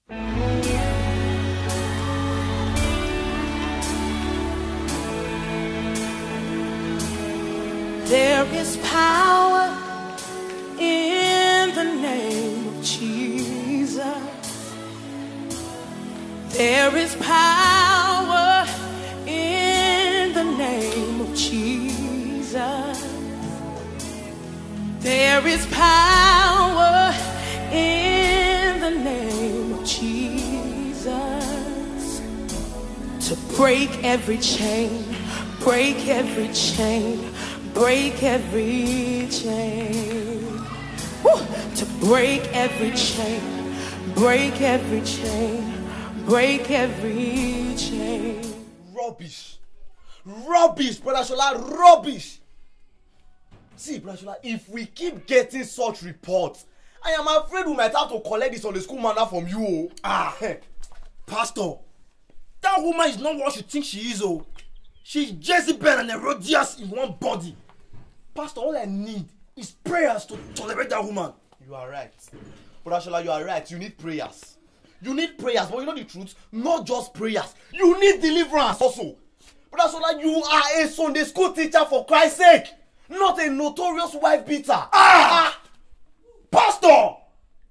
There is power in the name of Jesus. There is power in the name of Jesus. There is power in the name of Jesus to break every chain, break every chain. Break every chain. Woo! To break every chain. Break every chain. Break every chain. Rubbish. Rubbish, Brother Shola, rubbish. See, Brother Shola, if we keep getting such reports, I am afraid we might have to collect this on the school manner from you. Pastor, that woman is not what you think she is, oh. She's Jezebel and Herodias in one body. Pastor, all I need is prayers to tolerate that woman. You are right. Brother Shola, you are right. You need prayers. You need prayers, but you know the truth? Not just prayers. You need deliverance also. Brother Shola, you are a Sunday school teacher for Christ's sake. Not a notorious wife beater. Pastor!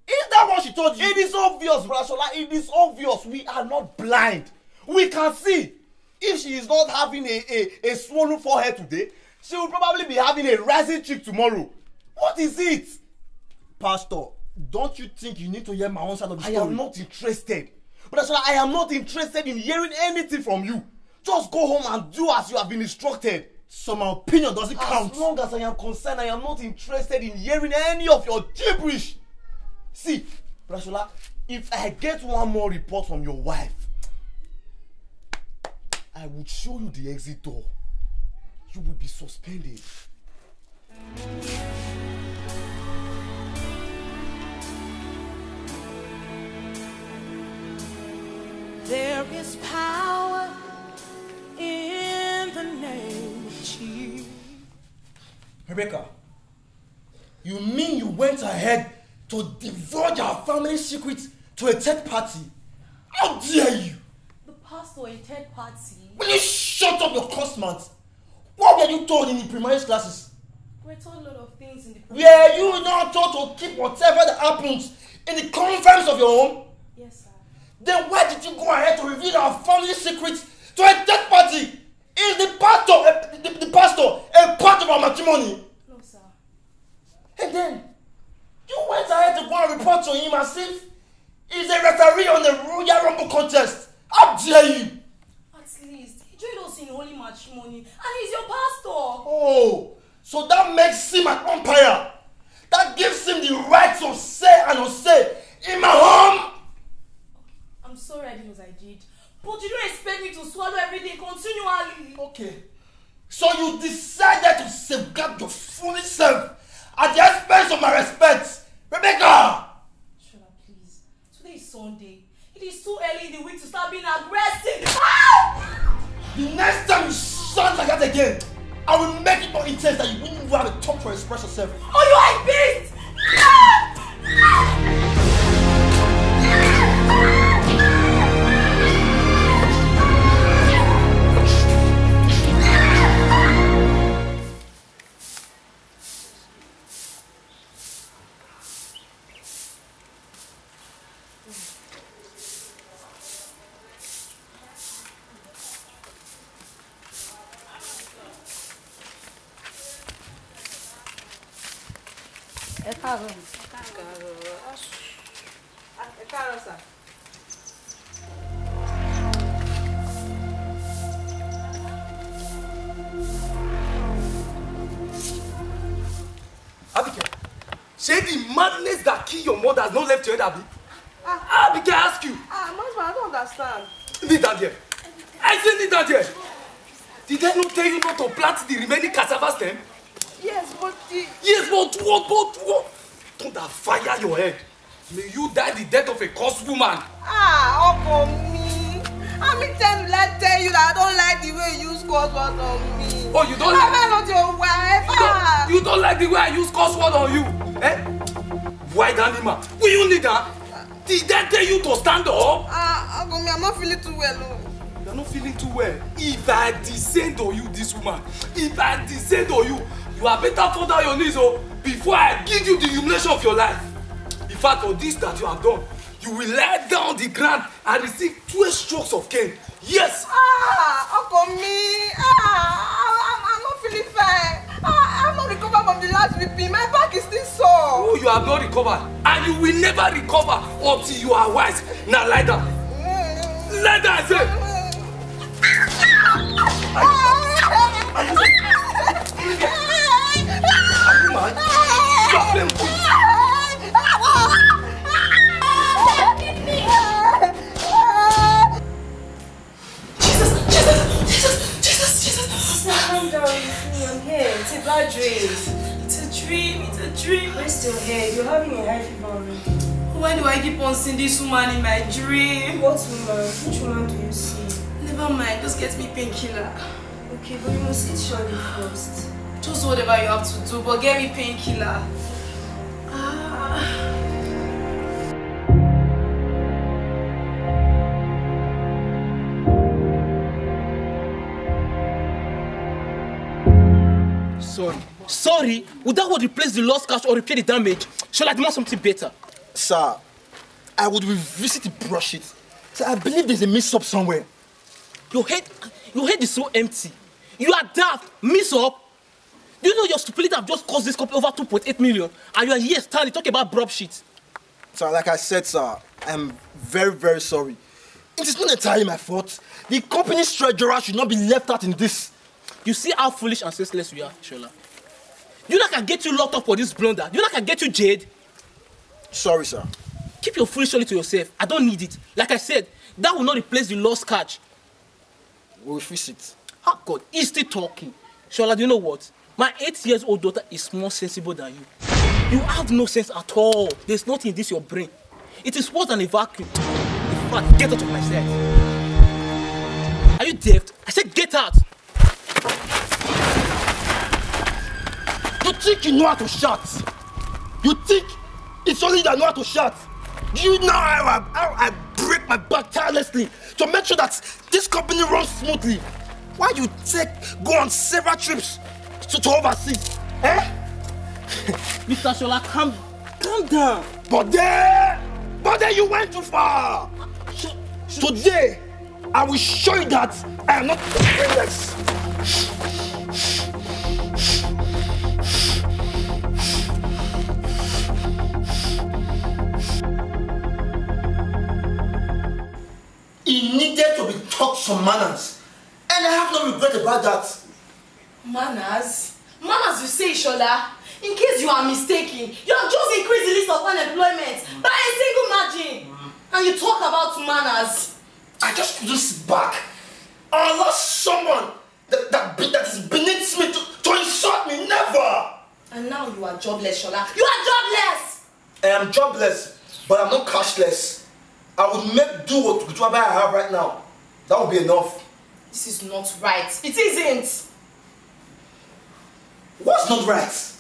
Is that what she told you? It is obvious, Brother Shola. It is obvious. We are not blind. We can see. If she is not having a swollen forehead today, she will probably be having a rising cheek tomorrow. What is it? Pastor, don't you think you need to hear my own side of the story? I am not interested. But I am not interested in hearing anything from you. Just go home and do as you have been instructed. So my opinion doesn't count. As long as I am concerned, I am not interested in hearing any of your gibberish. See, Brother Shola, if I get one more report from your wife, I would show you the exit door. You will be suspended. There is power in the name of Jesus. Rebecca, you mean you went ahead to divulge our family secrets to a third party? How dare you? The pastor, a third party. Will you shut up your cuss mouth? What were you told in the primary classes? We're told a lot of things in the Were you not told to keep whatever that happens in the confines of your home? Yes, sir. Then why did you go ahead to reveal our family secrets to a third party? Is the pastor, the pastor a part of our matrimony? No, sir. And then, you went ahead to go and report to him as if he's a referee on the Royal Rumble contest. How dare you? At least, he joined us in holy matrimony and he's your pastor. Oh, so that makes him an umpire. That gives him the right to say and unsay in my home. I'm sorry I did what I did. But you don't expect me to swallow everything continually. Okay. So you decided to safeguard your foolish self at the expense of my respect. Rebecca! Shola, please. Today is Sunday. It is too early in the week to start being aggressive. The next time you sound like that again, I will make it more intense that you wouldn't even have a talk to express yourself. Oh, you are a beast! Abigail, say the madness that killed your mother has not left your head, Abi. Abigail, I ask you. Masma, I don't understand. Leave that there. I said leave that there. Did I not tell you not to plant the remaining cassava stem? Yes, but the... Yes, but what? Don't that fire your head. May you die the death of a cursed woman. Uncle me. How many times will I tell you that I don't like the way you use curse words on me? Oh, you don't like... I'm not your wife. You don't like the way I use curse word on you. Eh? White animal. Will you need that? Did I tell you to stand up? Uncle, I'm not feeling too well. You're not feeling too well. If I descend on you, this woman, if I descend on you, you are better fall down your knees before I give you the humiliation of your life. In fact, for this that you have done, you will lie down on the ground and receive 12 strokes of cane. Yes! Uncle me, I'm not feeling fine. I'm not recovered from the last VP. My back is still sore. Oh, you have not recovered. And you will never recover until you are wise. Now lie down. Lie down, I say. Are you mad? You are playing with Jesus. Calm down, I'm here. It's a bad dream. It's a dream. Rest your head. You're having a high fever already. Why do I keep on seeing this woman in my dream? What woman? Which woman do you see? Never mind, just get me painkiller. Okay, but you must eat surely first. Just whatever you have to do, but get me painkiller. Sorry? Would that would replace the lost cash or repair the damage? Shall I demand something better? Sir, I would revisit the brush it. Sir, I believe there's a mix-up somewhere. Your head is so empty. You are daft. Mix-up? Do you know your stupidity have just cost this company over 2.8 million? And you are here standing talking about brob shit. Sir, like I said, sir, I'm very, very sorry. It is not entirely my fault. The company's treasurer should not be left out in this. You see how foolish and senseless we are, Shola. You know I can get you locked up for this blunder. You know I can get you jailed. Sorry, sir. Keep your foolish story to yourself. I don't need it. Like I said, that will not replace the lost catch. We'll fix it. Oh God, he's still talking. Shola, do you know what? My 8-year-old daughter is more sensible than you. You have no sense at all. There's nothing in this your brain. It is worse than a vacuum. In fact, get out of my sight. Are you deaf? I said get out. You think you know how to shout? You think it's only that know how to shout? Do you know how I break my back tirelessly to make sure that this company runs smoothly? Why you go on several trips to overseas? Eh? Mr. Shola, calm down. But then you went too far. Today, I will show you that I am not careless. He needed to be taught some manners, and I have no regret about that. Manners? Manners, you say, Shola? In case you are mistaken, you have just increased the list of unemployment by a single margin. And you talk about manners. I just couldn't sit back. I lost someone that is beneath me to insult me. Never. And now you are jobless, Shola. You are jobless. I am jobless, but I'm not cashless. I would make do with whatever I have right now. That would be enough. This is not right. It isn't. What's not right?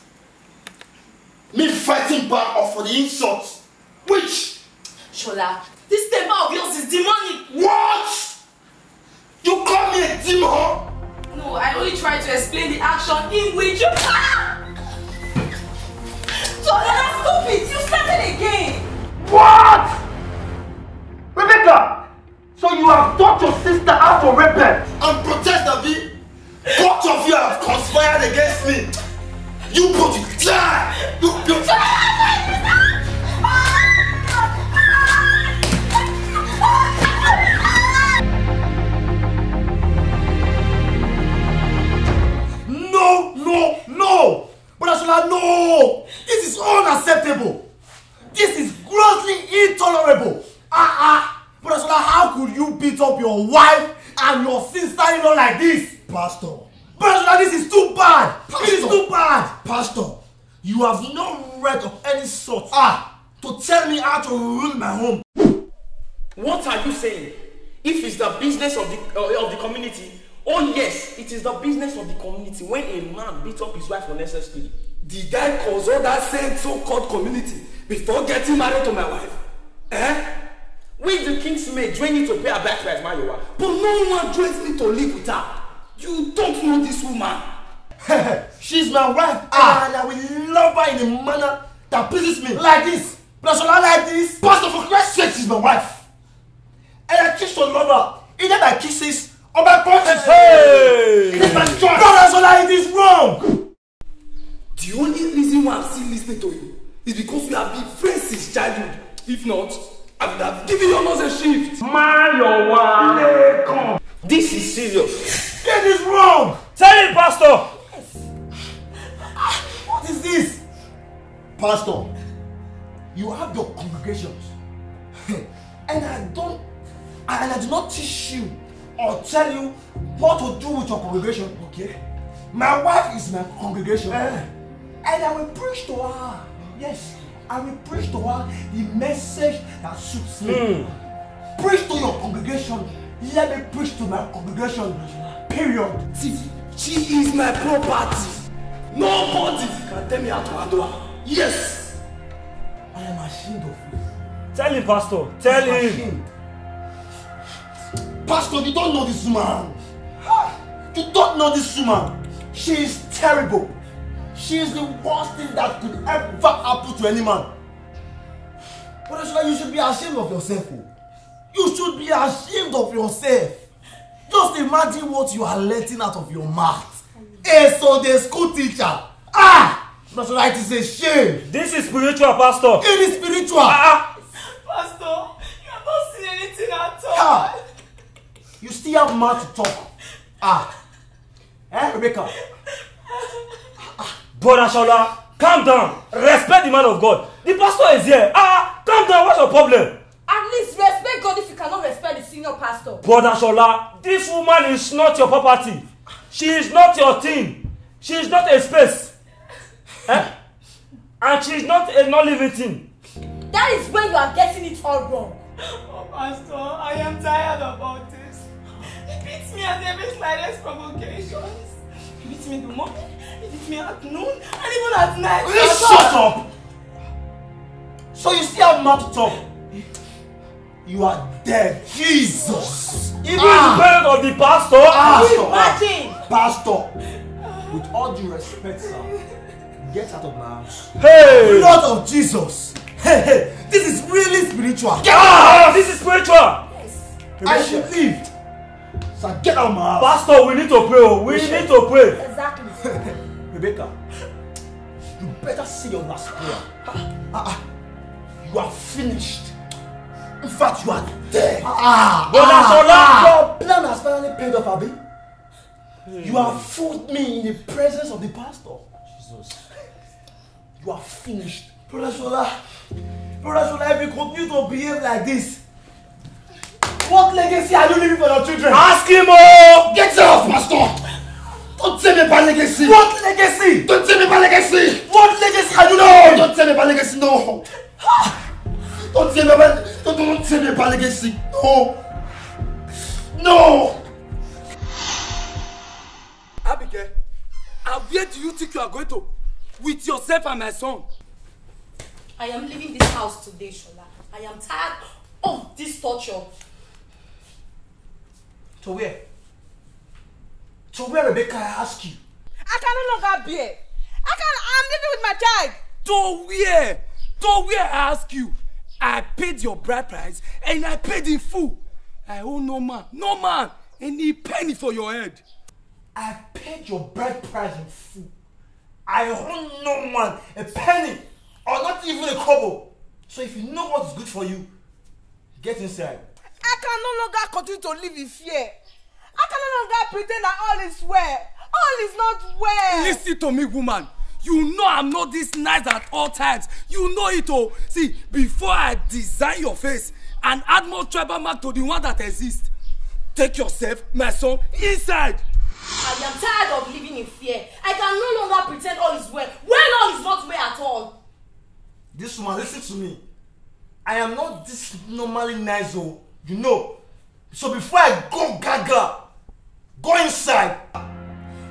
Me fighting back off for the insults. Which? Shola, this temper of yours is demonic. What? You call me a demon? No, I only tried to explain the action in which you... Shola, stop it! You started again! What? Rebecca! So you have taught your sister how to repent and protest, Abi? Both of you have conspired against me. You both will die! You... No! But Shola, no! This is unacceptable! This is grossly intolerable! But Shola, how could you beat up your wife and your sister-in-law like this? Pastor. But Shola, this is too bad! It is too bad! Pastor, you have no right of any sort to tell me how to rule my home. What are you saying? If it's the business of the community, oh yes, it is the business of the community when a man beats up his wife unnecessarily. Did I cause all that same so-called community before getting married to my wife? We the king's maid join you to pay her back price, Mayowa. But no one joins me to live with her. You don't know this woman. She's my wife, and I will love her in a manner that pleases me. Like this. Brashola, like this. Pastor, for Christ's sake, she's my wife. And I choose to love her. Either by kisses or by punches. Hey! It is my choice. Brashola, it is wrong. The only reason why I'm still listening to you is because we have been friends since childhood. If not, I would have given your nose a shift. Mayowa. This is serious. It is wrong. Tell him, Pastor. What is this? Pastor, you have your congregations. And I do not teach you or tell you what to do with your congregation, okay? My wife is my congregation. And I will preach to her. Yes, I will preach to her the message that suits me. Preach to your congregation. Let me preach to my congregation. Period. See, she is my property. Nobody can tell me how to handle her. Yes. I am ashamed of you. Tell him, Pastor. Tell him. Ashamed. Pastor, you don't know this woman. You don't know this woman. She is terrible. She is the worst thing that could ever happen to any man. But you should be ashamed of yourself. You should be ashamed of yourself. Just imagine what you are letting out of your mouth. A Sunday school teacher. That's right, it is a shame. This is spiritual, Pastor. It is spiritual. Pastor, you have not seen anything at all. You still have mouth to talk. Rebecca? Brother Shola, calm down. Respect the man of God. The pastor is here. Calm down. What's your problem? At least respect God if you cannot respect the senior pastor. Brother Shola, this woman is not your property. She is not your thing. She is not a space. And she is not a non-living thing. That is when you are getting it all wrong. Oh, Pastor, I am tired about this. He beats me at every slightest provocations. He beats me in the morning, he beats me at noon, and even at night. Will you shut up? So you still have mouth to talk? You are dead. Jesus. Even the parent of the pastor. Imagine. Pastor, with all due respect, sir, get out of my house. Hey! Blood of Jesus. Hey, this is really spiritual. This is spiritual. Yes. I should leave. So get out of my house. Pastor, we need to pray. We need to pray. Exactly. Rebecca, you better say your last prayer. You are finished. In fact, you are dead. Your plan has finally paid off, Abi. You have fooled me in the presence of the pastor. Jesus. You are finished. Brother Shola, if you continue to behave like this, what legacy are you leaving for your children? Ask him, Get out, pastor! Don't tell me about legacy! What legacy? Don't tell me about legacy! What legacy are you leaving? Don't tell me about legacy, no! Don't tell me about legacy, no! No! Abigail, and where do you think you are going to? With yourself and my son? I am leaving this house today, Shola. I am tired of this torture. To where? To where, Rebecca, I ask you? I can no longer bear. I'm living with my child. To where? To where, I ask you? I paid your bride price and I paid in full. I owe no man, any penny for your head. I paid your bride price in full. I owe no man a penny or not even a kobo. So if you know what is good for you, get inside. I can no longer continue to live in fear. I can no longer pretend that all is well. All is not well. Listen to me, woman. You know I'm not this nice at all times. You know it all. See, before I design your face and add more tribal mark to the one that exists, take yourself, my son, inside. I am tired of living in fear. I can no longer pretend all is well when all is not well at all. This woman, listen to me. I am not this normally nice, you know. So before I go gaga, go inside.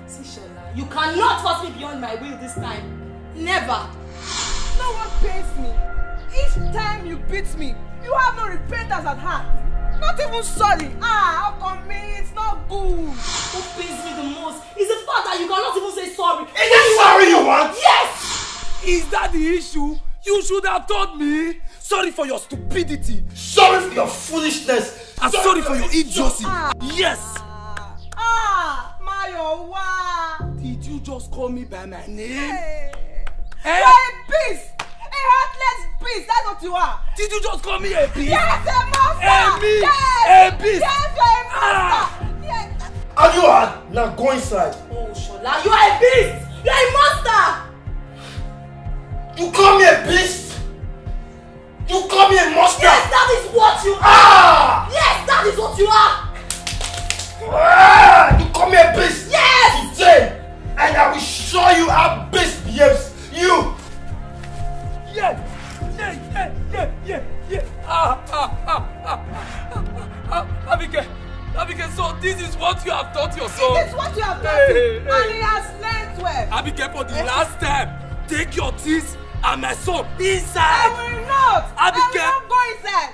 See, Shola, you cannot force me beyond my will this time. Never. No one pays me. Each time you you beat me, you have no repentance at heart. Not even sorry. How come me? It's not good. What pains me the most is the fact that you cannot even say sorry. Is it sorry you want? Yes! Is that the issue? You should have told me. Sorry for your stupidity. Sorry for your foolishness. And sorry for your idiocy. Yes. Mayowa. Did you just call me by my name? Hey. Eh? You're a beast. A heartless beast. That's what you are. Did you just call me a beast? Yes, a monster. A beast. Yes. A beast. Yes, you're a monster. Yes. Have you heard? Now go inside. Oh, Shola, you are a beast. You are a monster. You call me a beast? You call me a monster? Yes, that is what you are. Yes, that is what you are. You call me a beast? Yes. Today, and I will show you how beast behaves. You. Yeah. Abigail, so this is what you have taught your son. This is what you have done. And he has learned well. Abigail, for the last time, take your teeth and my son inside. I will not. Abigail. I will not go inside.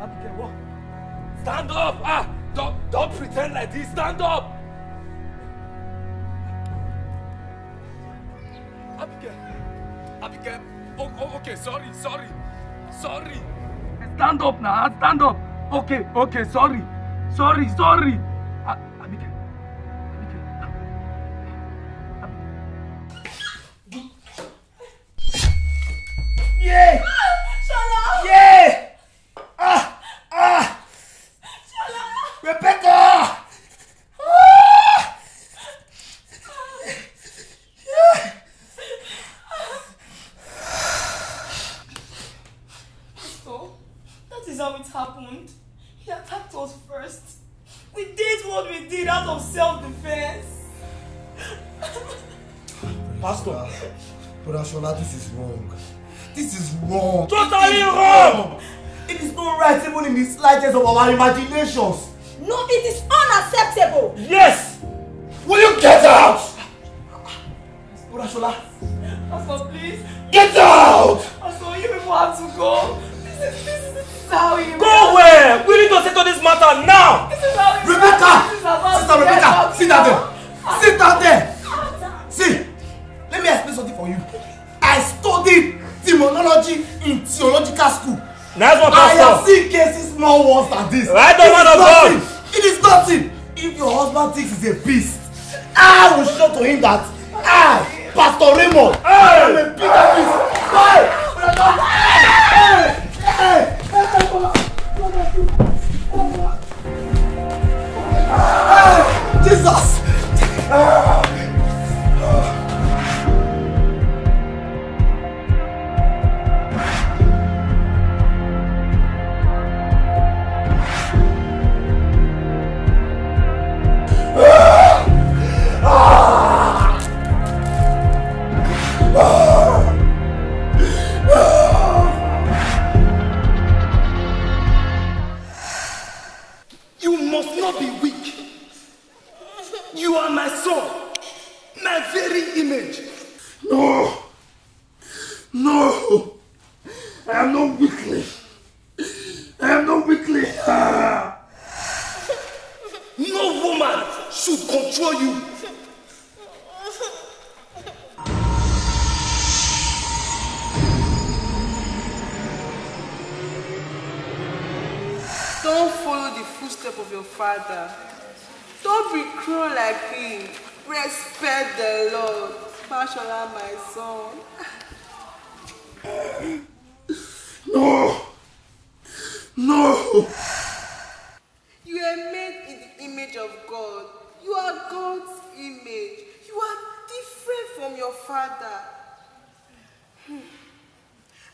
Abigail, what? Stand up! Don't pretend like this. Stand up! Abigail. Okay, sorry. Stand up now. Stand up. Okay, sorry. Abigail. Yeah. Shola. Yeah. Shola. Rebecca. So, that is how it happened. He attacked us first. We did what we did out of self-defense. Pastor. Brother Shola, this is wrong. This is wrong. Totally wrong. It is not right even in the slightest of our imaginations. No, it is unacceptable. Yes. Will you get out? Brother Shola, Pastor, please. Get out! Pastor, you people have to go. This is how you Go where? We need to settle this matter now. This is how you Rebecca! This is about Sister to get Rebecca, out sit down now. there. Sit down there. See, let me explain something for you. I studied demonology in theological school. Nice one, I have Pastor. seen cases more worse than this. Right on, man of God. It is nothing. If your husband thinks he's a beast, I will show to him that I, Pastor Raymond, am a bigger beast. Jesus! You must not be weak. You are my son, my very image. No, I am not weakling. No woman should control you. Don't follow the footsteps of your father. Don't be cruel like him. Respect the Lord. Fashola, my son. No. You are made in the image of God. You are God's image. You are different from your father.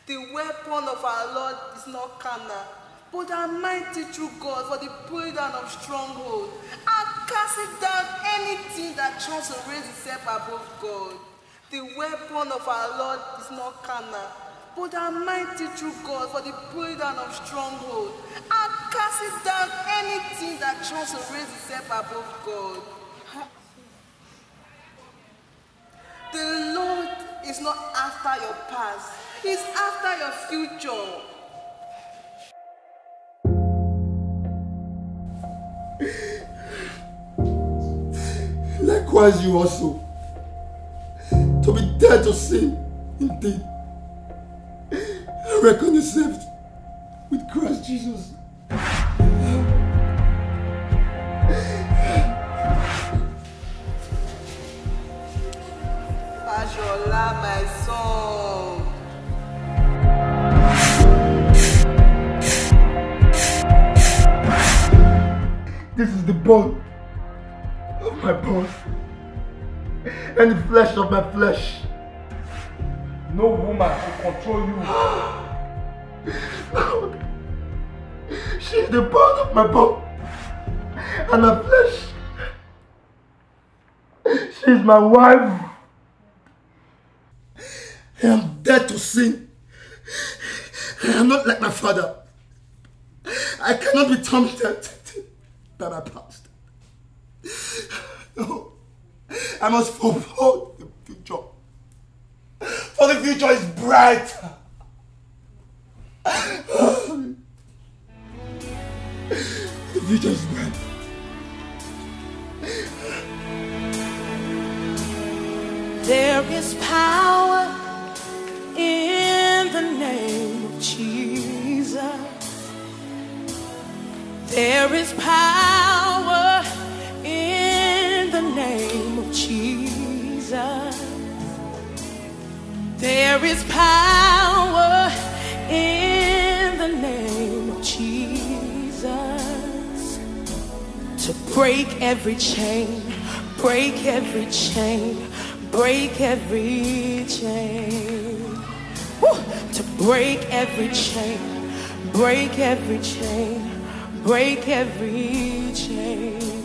The weapon of our Lord is not carnal, but are mighty through God for the pulling down of strongholds and casting down anything that tries to raise itself above God. The weapon of our Lord is not carnal, but are mighty through God for the pulling down of strongholds and casting down anything that tries to raise itself above God. The Lord is not after your past. He's after your future. Likewise, you also, to be dead to sin, indeed, reckon yourself with Christ Jesus. Fashola, my son. This is the bone of my bone and the flesh of my flesh. No woman should control you. No. She is the bone of my bone and my flesh. She is my wife. I am dead to sin. I am not like my father. I cannot be tempted by my past. No. I must forward the future. For the future is bright. The future is bright. There is power in the name of Jesus. There is power in the name of Jesus. There is power in the name of Jesus to break every chain, break every chain, break every chain. Woo! To break every chain, break every chain, break every chain.